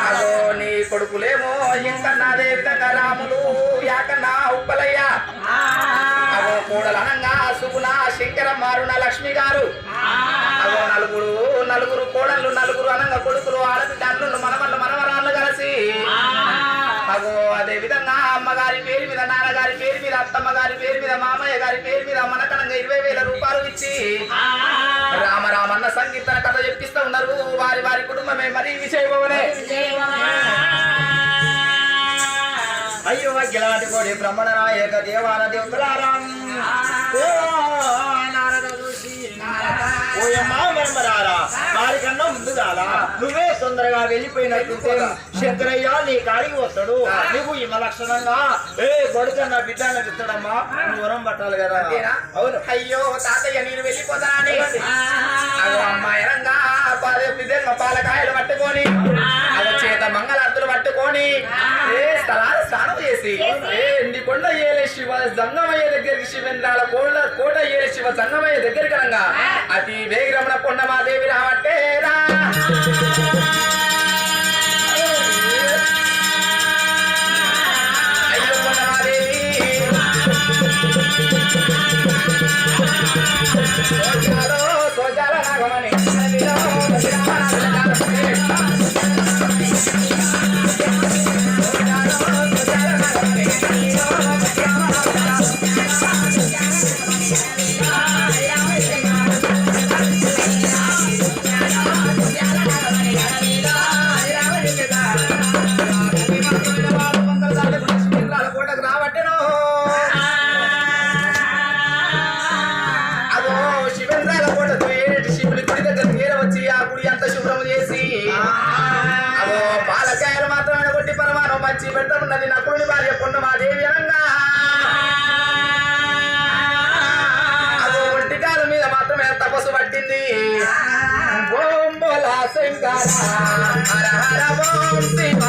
అదో నీ కొడుకులేమో ఇంకన్నా అదే విధంగా రాములు యాకన్నా ఉప్పలయ్య అగో కోడలనంగా సుగుణ శంకర మారుణ లక్ష్మి గారు అగో నలుగురు కోడళ్ళు నలుగురు అనంగా కొడుకులు ఆడబిడ్డలు మనవరాళ్ళు కలిసి అగో అదే విధంగా అమ్మగారి పేరు మీద నాన్నగారి పేరు మీద అత్తమ్మ గారి పేరు మీద మామయ్య గారి పేరు మీద మనకనంగా 20,000 రూపాయలు ఇచ్చి రామరామన్న సంగీతన కథ చెప్పిస్తూ ఉన్నారు. వారి కుటుంబమే మరి విజయభవనే. అయ్యో గిలాంటి కోడి బ్రహ్మణ నాయక దేవాల దేవతలారాం వారికన్నా ముందు కాదా నువ్వే తొందరగా వెళ్ళిపోయినట్టుంటే శంకరయ్య నీ కాడికి వస్తాడు. నువ్వు ఇమ లక్షణంగా కొడుకన్నా బిడ్డన్న ఇస్తాడమ్మా నువ్వు వరం పట్టాలి కదా. అవును. అయ్యో తాతయ్య నేను వెళ్ళిపోతానని అమ్మాయినంగా పాలకాయలు పట్టుకొని అది చేత మంగళార్తులు పట్టుకొని స్థలాలు స్నానం చేసి కొండ ఏలే శివ జంగమయ్య దగ్గరికి శివేంద్రాల కోట ఏలే శివ జంగమయ్య దగ్గరికి అనగా అతి వేగిరమణ కొండమాదేవి రావట్టేరా. అయ్యో కొండమాదేవి సోజాల నాగమని మంచి పెద్దమున్నది నకులుని భార్య కొండమాదేవి అనంగా అదో ఒంటికాల మీద మాత్రమే తపస్సు పట్టింది. ఓం బోలా శంకర హర హర ఓం శివ